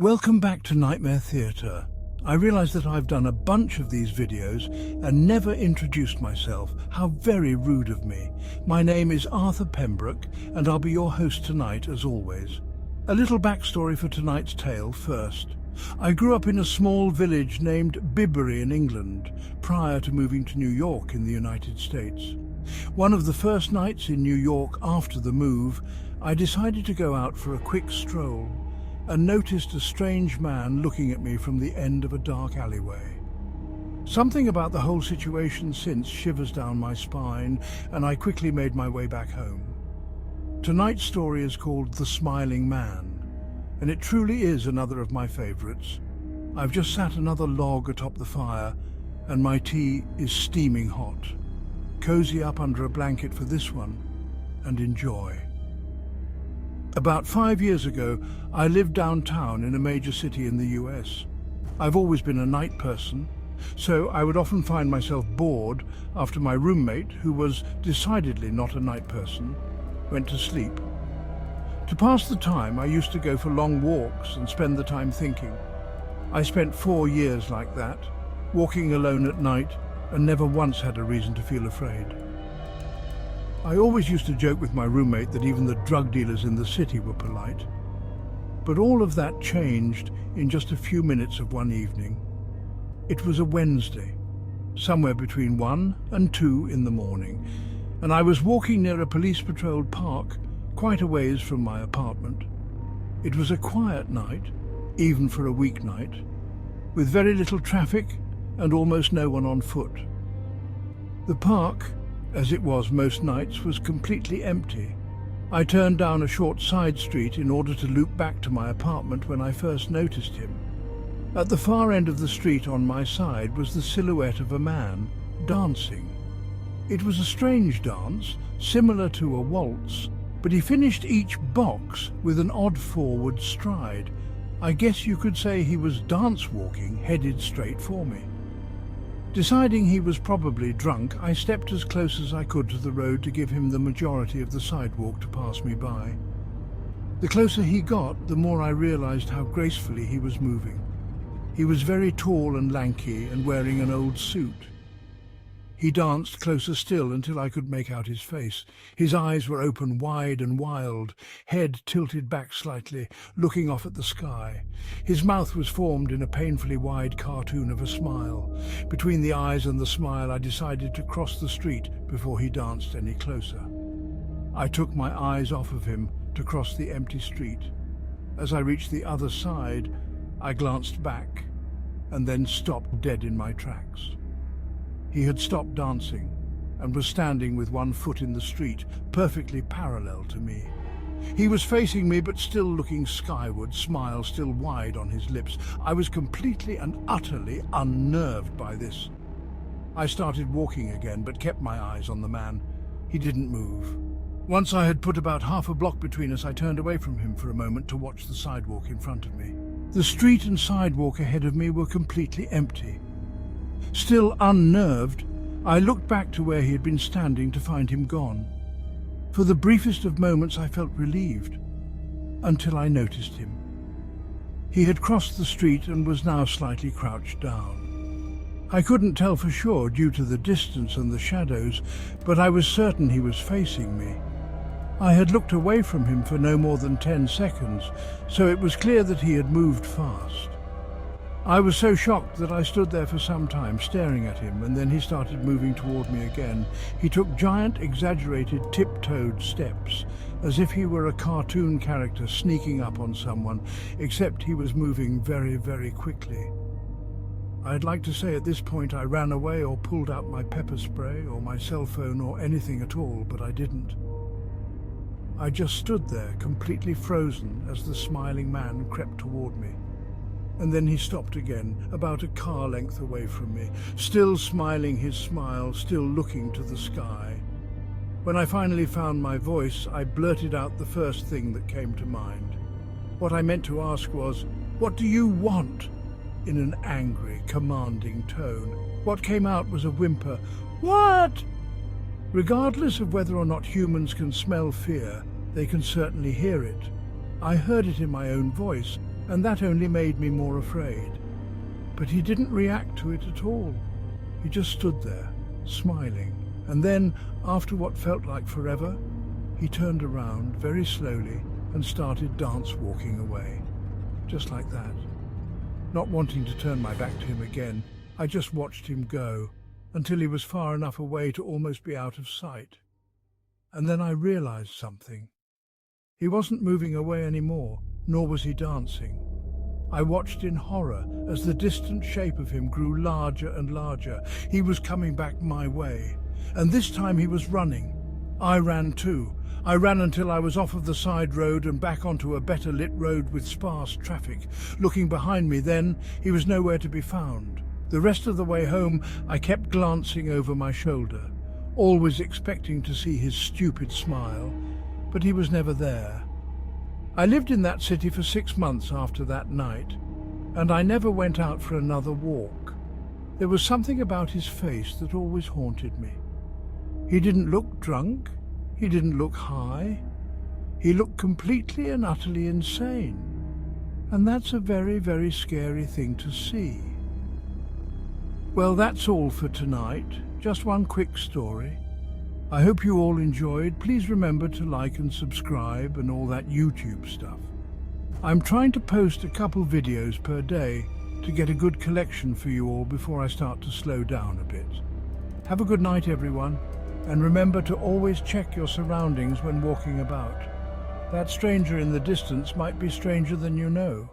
Welcome back to Nightmare Theatre. I realise that I've done a bunch of these videos and never introduced myself. How very rude of me. My name is Arthur Pembroke and I'll be your host tonight as always. A little backstory for tonight's tale first. I grew up in a small village named Bibbury in England prior to moving to New York in the United States. One of the first nights in New York after the move, I decided to go out for a quick stroll and noticed a strange man looking at me from the end of a dark alleyway. Something about the whole situation since shivers down my spine, and I quickly made my way back home. Tonight's story is called The Smiling Man, and it truly is another of my favourites. I've just sat another log atop the fire, and my tea is steaming hot. Cozy up under a blanket for this one, and enjoy. About 5 years ago, I lived downtown in a major city in the US. I've always been a night person, so I would often find myself bored after my roommate, who was decidedly not a night person, went to sleep. To pass the time, I used to go for long walks and spend the time thinking. I spent 4 years like that, walking alone at night, and never once had a reason to feel afraid. I always used to joke with my roommate that even the drug dealers in the city were polite. But all of that changed in just a few minutes of one evening. It was a Wednesday, somewhere between 1 and 2 in the morning, and I was walking near a police-patrolled park quite a ways from my apartment. It was a quiet night, even for a weeknight, with very little traffic and almost no one on foot. The park, as it was most nights, was completely empty. I turned down a short side street in order to loop back to my apartment when I first noticed him. At the far end of the street on my side was the silhouette of a man dancing. It was a strange dance, similar to a waltz, but he finished each box with an odd forward stride. I guess you could say he was dance-walking, headed straight for me. Deciding he was probably drunk, I stepped as close as I could to the road to give him the majority of the sidewalk to pass me by. The closer he got, the more I realized how gracefully he was moving. He was very tall and lanky and wearing an old suit. He danced closer still until I could make out his face. His eyes were open wide and wild, head tilted back slightly, looking off at the sky. His mouth was formed in a painfully wide cartoon of a smile. Between the eyes and the smile, I decided to cross the street before he danced any closer. I took my eyes off of him to cross the empty street. As I reached the other side, I glanced back and then stopped dead in my tracks. He had stopped dancing and was standing with one foot in the street, perfectly parallel to me. He was facing me but still looking skyward, smile still wide on his lips. I was completely and utterly unnerved by this. I started walking again but kept my eyes on the man. He didn't move. Once I had put about half a block between us, I turned away from him for a moment to watch the sidewalk in front of me. The street and sidewalk ahead of me were completely empty. Still unnerved, I looked back to where he had been standing to find him gone. For the briefest of moments I felt relieved, until I noticed him. He had crossed the street and was now slightly crouched down. I couldn't tell for sure due to the distance and the shadows, but I was certain he was facing me. I had looked away from him for no more than 10 seconds, so it was clear that he had moved fast. I was so shocked that I stood there for some time staring at him, and then he started moving toward me again. He took giant, exaggerated, tiptoed steps, as if he were a cartoon character sneaking up on someone, except he was moving very, very quickly. I'd like to say at this point I ran away or pulled out my pepper spray or my cell phone or anything at all, but I didn't. I just stood there, completely frozen, as the smiling man crept toward me. And then he stopped again, about a car length away from me, still smiling his smile, still looking to the sky. When I finally found my voice, I blurted out the first thing that came to mind. What I meant to ask was, "What do you want?" in an angry, commanding tone. What came out was a whimper, "What?" Regardless of whether or not humans can smell fear, they can certainly hear it. I heard it in my own voice, and that only made me more afraid. But he didn't react to it at all. He just stood there, smiling, and then, after what felt like forever, he turned around very slowly and started dance walking away. Just like that. Not wanting to turn my back to him again, I just watched him go until he was far enough away to almost be out of sight. And then I realized something. He wasn't moving away anymore, nor was he dancing. I watched in horror as the distant shape of him grew larger and larger. He was coming back my way, and this time he was running. I ran too. I ran until I was off of the side road and back onto a better lit road with sparse traffic. Looking behind me then, he was nowhere to be found. The rest of the way home, I kept glancing over my shoulder, always expecting to see his stupid smile, but he was never there. I lived in that city for 6 months after that night, and I never went out for another walk. There was something about his face that always haunted me. He didn't look drunk. He didn't look high. He looked completely and utterly insane. And that's a very, very scary thing to see. Well, that's all for tonight. Just one quick story. I hope you all enjoyed. Please remember to like and subscribe and all that YouTube stuff. I'm trying to post a couple videos per day to get a good collection for you all before I start to slow down a bit. Have a good night, everyone. And remember to always check your surroundings when walking about. That stranger in the distance might be stranger than you know.